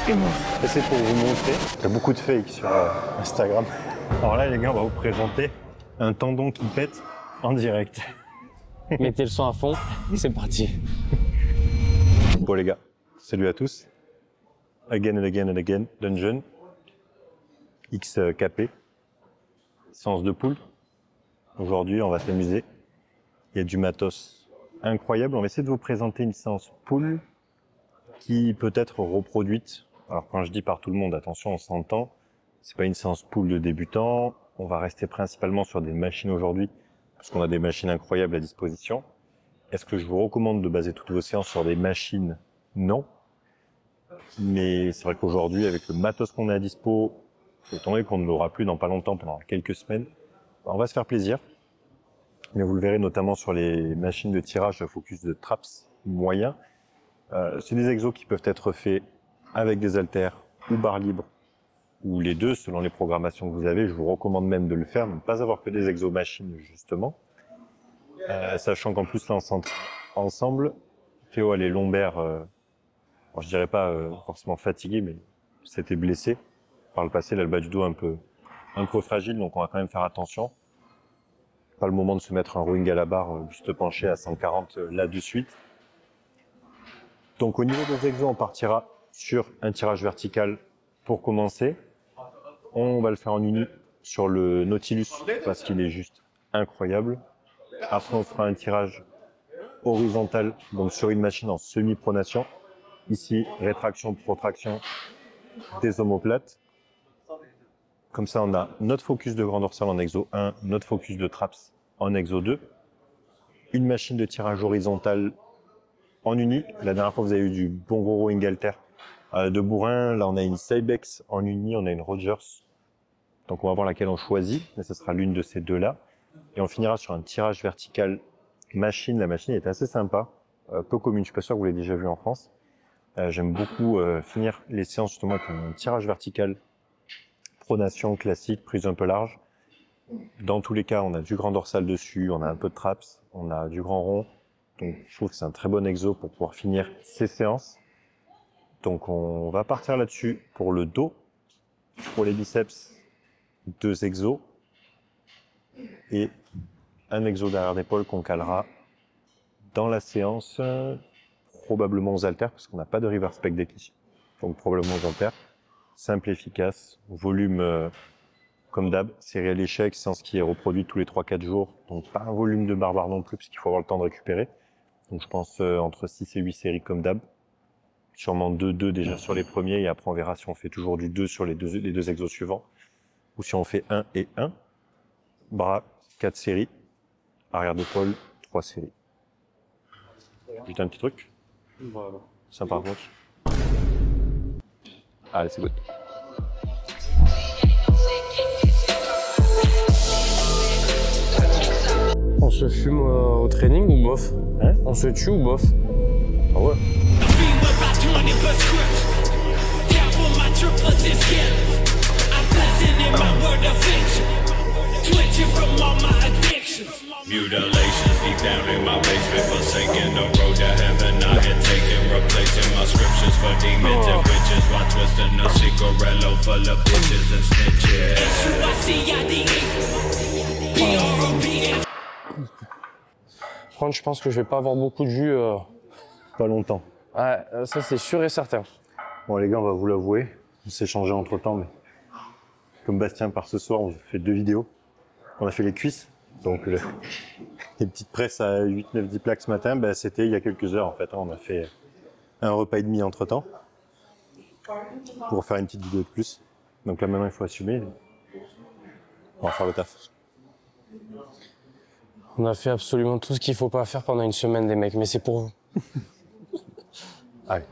Et c'est pour vous montrer. Il y a beaucoup de fakes sur Instagram. Alors là, les gars, on va vous présenter un tendon qui pète en direct. Mettez le son à fond, c'est parti. Bon les gars, salut à tous. Again and again and again, Dungeon. XKP. Séance de poule. Aujourd'hui, on va s'amuser. Il y a du matos incroyable. On va essayer de vous présenter une séance poule qui peut être reproduite. Alors quand je dis par tout le monde, attention, on s'entend. C'est pas une séance poule de débutants. On va rester principalement sur des machines aujourd'hui parce qu'on a des machines incroyables à disposition. Est-ce que je vous recommande de baser toutes vos séances sur des machines? Non. Mais c'est vrai qu'aujourd'hui, avec le matos qu'on a à dispo, étant donné qu'on ne l'aura plus dans pas longtemps, pendant quelques semaines, on va se faire plaisir. Mais vous le verrez notamment sur les machines de tirage de focus de traps moyens. C'est des exos qui peuvent être faits avec des haltères ou barres libres, ou les deux selon les programmations que vous avez. Je vous recommande même de le faire, de ne pas avoir que des exos machines justement. Sachant qu'en plus là on s'entraîne ensemble. Théo a les lombaires, bon, je dirais pas forcément fatigué, mais c'était blessé. Par le passé, là, le bas du dos un peu fragile, donc on va quand même faire attention. Pas le moment de se mettre un rowing à la barre, buste penché à 140 là de suite. Donc au niveau des exos, on partira sur un tirage vertical pour commencer. On va le faire en uni sur le Nautilus parce qu'il est juste incroyable. Après, on fera un tirage horizontal, donc sur une machine en semi-pronation. Ici, rétraction, protraction des omoplates. Comme ça, on a notre focus de grand dorsal en exo 1, notre focus de traps en exo 2. Une machine de tirage horizontal en uni. La dernière fois, vous avez eu du bon gros rowing halter de bourrin. Là, on a une Cybex en uni, on a une Rogers. Donc, on va voir laquelle on choisit, mais ce sera l'une de ces deux-là. Et on finira sur un tirage vertical machine. La machine est assez sympa, peu commune. Je suis pas sûr que vous l'ayez déjà vu en France. J'aime beaucoup finir les séances justement avec un tirage vertical, pronation classique, prise un peu large. Dans tous les cas, on a du grand dorsal dessus, on a un peu de traps, on a du grand rond. Donc je trouve que c'est un très bon exo pour pouvoir finir ces séances. Donc on va partir là-dessus pour le dos. Pour les biceps, 2 exos et un exo derrière l'épaule qu'on calera dans la séance, probablement aux haltères, parce qu'on n'a pas de reverse pec deck ici. Donc probablement aux haltères. Simple, efficace, volume comme d'hab, série à l'échec, séance qui est reproduite tous les 3-4 jours. Donc pas un volume de barbare non plus, parce qu'il faut avoir le temps de récupérer. Donc je pense entre 6 et 8 séries comme d'hab. Sûrement 2-2 déjà sur les premiers, et après on verra si on fait toujours du 2 sur les deux exos suivants. Ou si on fait 1 et 1. Bras, 4 séries. Arrière d'épaule, 3 séries. Juste un petit truc. Voilà. Sympa, contre. Allez, c'est good. On se fume au training ou bof? Hein? On se tue ou bof? Ah ouais. Mutilations deep down in my basement, forsaken the road to heaven I had taken, replacing my scriptures for demons and witches, while twisting a cigarello full of bitches and snitches. Franchement, je pense que je vais pas avoir beaucoup de jus. Pas longtemps. Ouais, ça c'est sûr et certain. Bon les gars, on va vous l'avouer, on s'est changé entre temps, mais comme Bastien part ce soir, on fait 2 vidéos. On a fait les cuisses, donc les petites presses à 8, 9, 10 plaques ce matin, ben, c'était il y a quelques heures en fait. On a fait un repas et demi entre temps pour faire une petite vidéo de plus. Donc là maintenant il faut assumer, on va faire le taf. On a fait absolument tout ce qu'il faut pas faire pendant une semaine, les mecs, mais c'est pour vous. Allez.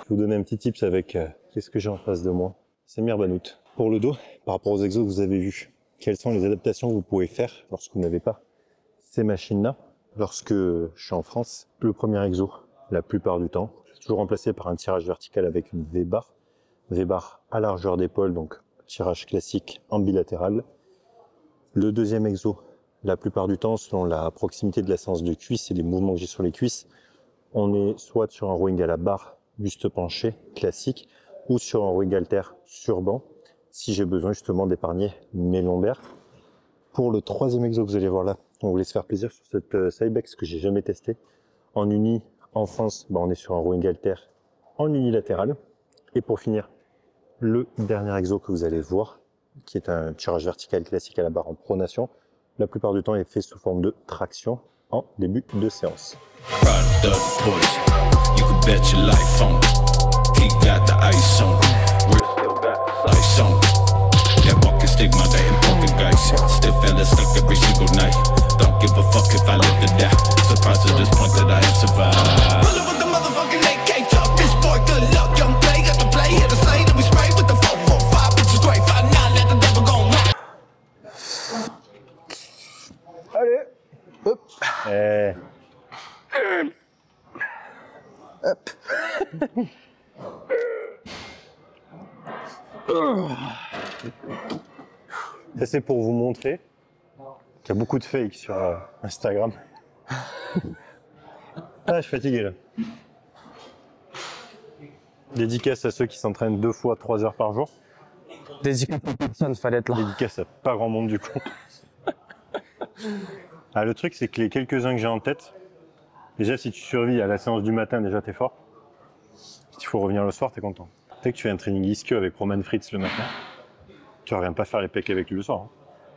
Je vais vous donner un petit tips avec qu'est-ce que j'ai en face de moi. Samir Banout. Pour le dos, par rapport aux exos que vous avez vus, quelles sont les adaptations que vous pouvez faire lorsque vous n'avez pas ces machines-là, lorsque je suis en France, le premier exo, la plupart du temps, c'est toujours remplacé par un tirage vertical avec une V-bar. V-bar à largeur d'épaule, donc tirage classique en bilatéral. Le deuxième exo, la plupart du temps, selon la proximité de la séance de cuisse et les mouvements que j'ai sur les cuisses, on est soit sur un rowing à la barre, buste penché, classique, ou sur un rowing halter sur banc, si j'ai besoin justement d'épargner mes lombaires. Pour le troisième exo que vous allez voir là, on voulait se faire plaisir sur cette Cybex que j'ai jamais testé. En uni, en France, on est sur un rowing halter en unilatéral. Et pour finir, le dernier exo que vous allez voir, qui est un tirage vertical classique à la barre en pronation, la plupart du temps est fait sous forme de traction en début de séance. Allez, hop. Hop. Ça c'est pour vous montrer qu'il y a beaucoup de fakes sur Instagram. Ah, je suis fatigué là. Dédicace à ceux qui s'entraînent 2 fois 3 heures par jour. Dédicace à personne, fallait être là. Dédicace à pas grand monde du coup. Ah, le truc c'est que les quelques-uns que j'ai en tête, déjà si tu survis à la séance du matin, déjà t'es fort. Si il faut revenir le soir, t'es content. Dès que tu fais un training ischio avec Roman Fritz le matin, tu reviens pas faire les pecs avec lui le soir.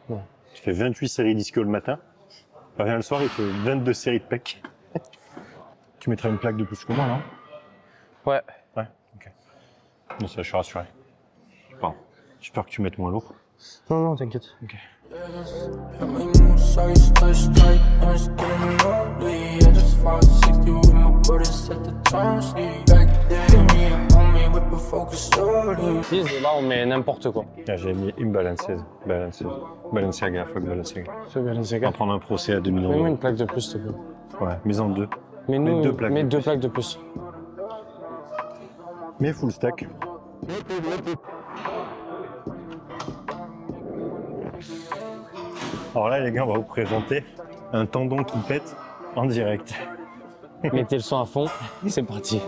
Hein. Ouais. Tu fais 28 séries d'ischio le matin, tu reviens le soir, il fait 22 séries de pecs. Tu mettras une plaque de plus que moi, non? Ouais. Ouais, ok. Non, ça, je suis rassuré. Pardon. J'ai peur que tu mettes moins lourd. Non, non, t'inquiète. Ok. Là, on met n'importe quoi. Là, j'ai mis une balanceuse. Balenciaga, fuck Balenciaga. C'est bien, c'est On va prendre un procès à 2 millions Mets-moi d'euros. une plaque de plus, s'il te plaît. Ouais, mais en 2. Mets-nous deux plaques de deux plus. plaques de plus. Mais full stack. Alors là, les gars, on va vous présenter un tendon qui pète en direct. Mettez le son à fond, c'est parti.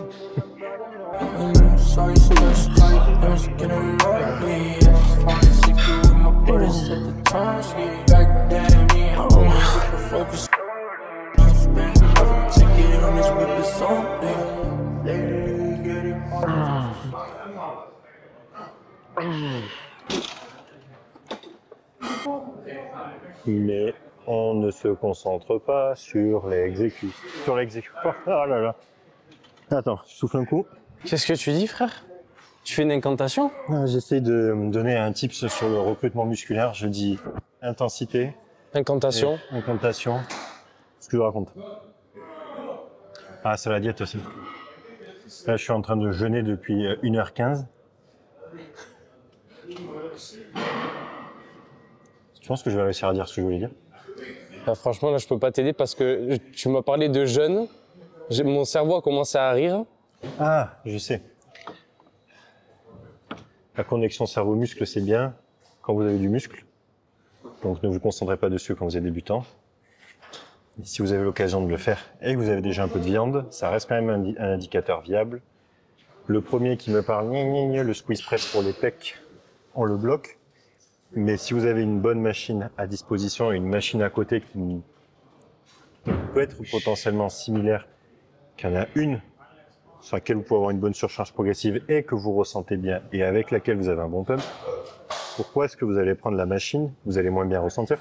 Mais on ne se concentre pas sur l'exécution. Sur l'exécution. Oh là là. Attends, je souffle un coup. Qu'est-ce que tu dis, frère? Tu fais une incantation? J'essaie de me donner un tips sur le recrutement musculaire. Je dis intensité, Incantation. et incantation. Ce que je raconte. Ah, c'est la diète aussi. Là, je suis en train de jeûner depuis 1h15. Tu penses que je vais réussir à dire ce que je voulais dire? Bah, franchement, là, je peux pas t'aider parce que tu m'as parlé de jeûne. Mon cerveau a commencé à rire. Ah, je sais. La connexion cerveau-muscle, c'est bien quand vous avez du muscle. Donc ne vous concentrez pas dessus quand vous êtes débutant. Et si vous avez l'occasion de le faire et que vous avez déjà un peu de viande, ça reste quand même un indicateur viable. Le premier qui me parle, le squeeze press pour les pecs, on le bloque. Mais si vous avez une bonne machine à disposition et une machine à côté qui peut être potentiellement similaire, qu'il y en a une sur laquelle vous pouvez avoir une bonne surcharge progressive et que vous ressentez bien et avec laquelle vous avez un bon pump, pourquoi est-ce que vous allez prendre la machine, vous allez moins bien ressentir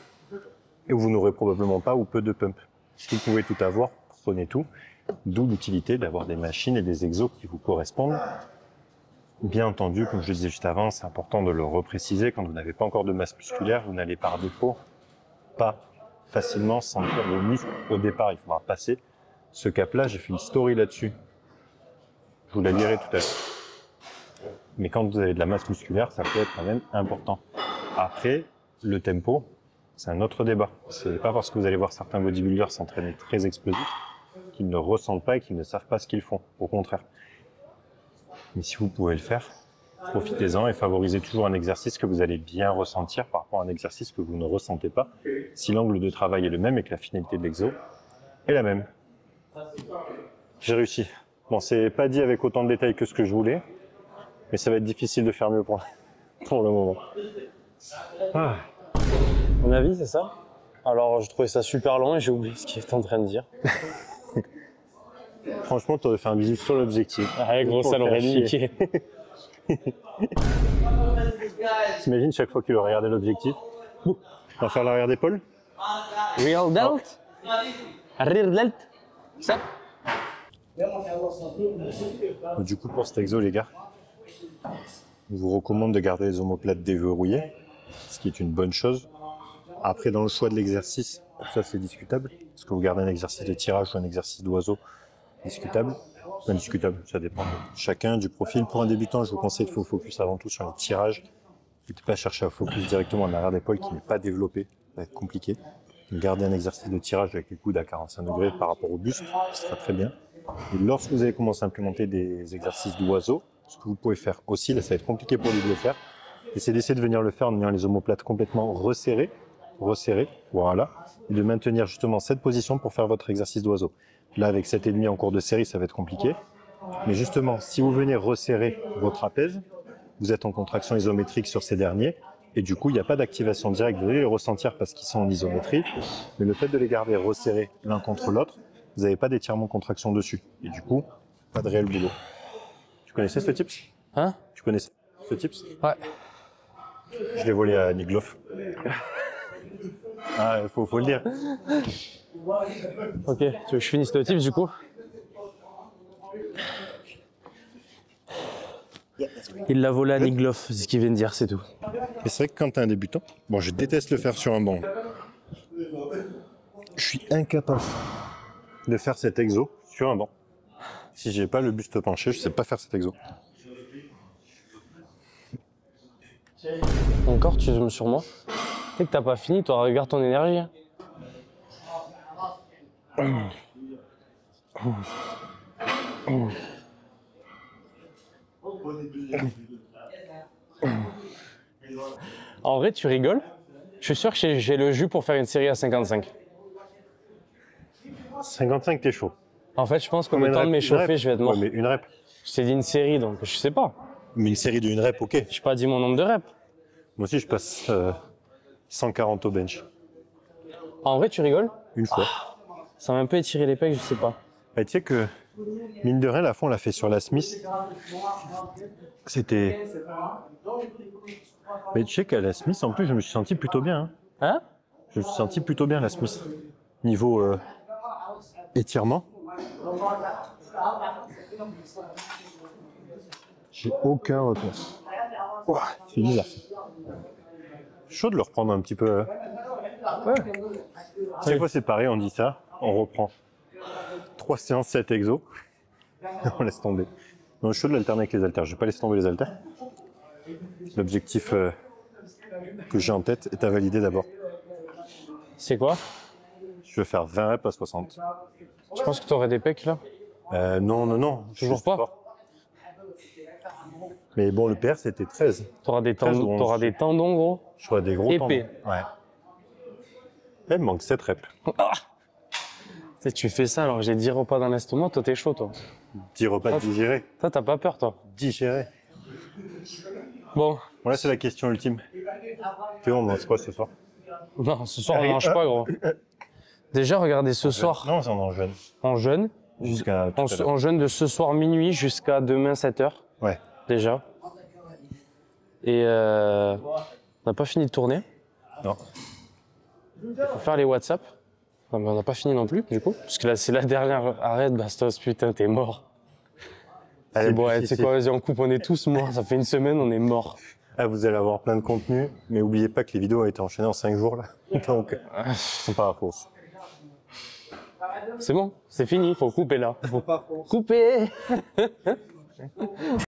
et vous n'aurez probablement pas ou peu de pump? Si vous pouvez tout avoir, prenez tout, d'où l'utilité d'avoir des machines et des exos qui vous correspondent. Bien entendu, comme je le disais juste avant, c'est important de le repréciser, quand vous n'avez pas encore de masse musculaire, vous n'allez par défaut pas facilement sentir vos muscles au départ, il faudra passer ce cap-là. J'ai fait une story là-dessus. Je vous la lirai tout à l'heure. Mais quand vous avez de la masse musculaire, ça peut être quand même important. Après, le tempo, c'est un autre débat. C'est pas parce que vous allez voir certains bodybuilders s'entraîner très explosifs qu'ils ne ressentent pas et qu'ils ne savent pas ce qu'ils font. Au contraire. Mais si vous pouvez le faire, profitez-en et favorisez toujours un exercice que vous allez bien ressentir par rapport à un exercice que vous ne ressentez pas, si l'angle de travail est le même et que la finalité de l'exo est la même. J'ai réussi. Bon, c'est pas dit avec autant de détails que ce que je voulais, mais ça va être difficile de faire mieux pour le moment. Ah. Mon avis, c'est ça? Alors, je trouvais ça super long et j'ai oublié ce qu'il était en train de dire. Franchement, tu aurais fait un bisou sur l'objectif. Ah, gros, ça l'aurait niqué. T'imagines chaque fois qu'il aurait regardé l'objectif? On va faire l'arrière d'épaule? Real delt? Rear delt? Ça? Du coup, pour cet exo, les gars, je vous recommande de garder les omoplates déverrouillées, ce qui est une bonne chose. Après, dans le choix de l'exercice, ça c'est discutable. Est-ce que vous gardez un exercice de tirage ou un exercice d'oiseau? Discutable. Indiscutable, ça dépend de chacun, du profil. Pour un débutant, je vous conseille de focus avant tout sur les tirages. Ne pas chercher à focus directement en arrière d'épaule qui n'est pas développé, ça va être compliqué. Gardez un exercice de tirage avec les coudes à 45 degrés par rapport au buste, ce sera très bien. Et lorsque vous allez commencer à implémenter des exercices d'oiseau, ce que vous pouvez faire aussi, là ça va être compliqué pour lui de le faire, c'est d'essayer de venir le faire en ayant les omoplates complètement resserrées, voilà, et de maintenir justement cette position pour faire votre exercice d'oiseau. Là, avec 7,5 en cours de série, ça va être compliqué. Mais justement, si vous venez resserrer vos trapèzes, vous êtes en contraction isométrique sur ces derniers, et du coup, il n'y a pas d'activation directe. Vous allez les ressentir parce qu'ils sont en isométrie, mais le fait de les garder resserrés l'un contre l'autre, vous n'avez pas d'étirement-contraction dessus. Et du coup, pas de réel boulot. Tu connaissais ce tips? Hein? Tu connaissais ce tips? Ouais. Je l'ai volé à Nigloff. Ah, faut le dire. Ok, tu veux que je finisse le tips du coup? Il l'a volé à Nigloff, c'est ce qu'il vient de dire, c'est tout. Et c'est vrai que quand tu es un débutant, bon, je déteste le faire sur un banc. Je suis incapable de faire cet exo sur un banc. Si j'ai pas le buste penché, je sais pas faire cet exo. Encore, tu zoomes sur moi? Tu sais que t'as pas fini, toi, regarde ton énergie. En vrai, tu rigoles? Je suis sûr que j'ai le jus pour faire une série à 55. 55, t'es chaud. En fait, je pense qu'au temps de m'échauffer, je vais être mort. Ouais, mais une rep. Je t'ai dit une série, donc je sais pas. Mais une série d'une rep, ok. J'ai pas dit mon nombre de reps. Moi aussi, je passe 140 au bench. En vrai, tu rigoles? Une fois. Ça m'a un peu étiré les pecs, je sais pas. Bah, tu sais que, mine de rien, la fois, on l'a fait sur la Smith. C'était... Mais tu sais qu'à la Smith, en plus, je me suis senti plutôt bien. Hein? Je me suis senti plutôt bien, la Smith. Niveau étirement. J'ai aucun retour. Ouah, c'est bizarre. Chaud de le reprendre un petit peu. Ouais. Chaque fois, c'est pareil, on dit ça, on reprend. 3 séances, 7 exos. On laisse tomber. Donc, chaud de l'alterner avec les haltères. Je vais pas laisser tomber les haltères. L'objectif que j'ai en tête est à valider d'abord. C'est quoi? Je veux faire 20 reps à 60. Tu penses que t'aurais des pecs là? Non. Toujours juste pas fort. Mais bon, le PR c'était 13. T'auras des tendons, gros? Je vois des gros épais. tendons. Ouais. Il me manque 7 reps. Tu sais, tu fais ça alors que j'ai 10 repas dans l'estomac, toi t'es chaud toi. 10 repas digérés. Toi t'as pas peur toi? Digérés. Bon. Voilà, c'est la question ultime. Théo, on mange quoi ce soir? Non, ce soir on mange pas gros. Déjà regardez ce soir. Non, c'est en jeûne. En jeûne. Jusqu'à En jeûne de ce soir minuit jusqu'à demain 7h. Ouais. Déjà. Et on n'a pas fini de tourner. Non. Il faut faire les WhatsApp. Non, mais on n'a pas fini non plus, du coup. Parce que là, c'est la dernière. Arrête, Bastos, putain, t'es mort. Allez, bon, tu sais quoi, vas-y, on coupe, on est tous morts. Ça fait une semaine, on est morts. Ah, vous allez avoir plein de contenu, mais n'oubliez pas que les vidéos ont été enchaînées en 5 jours, là. Donc, c'est pas la force. C'est bon, c'est fini, faut couper là. Faut couper.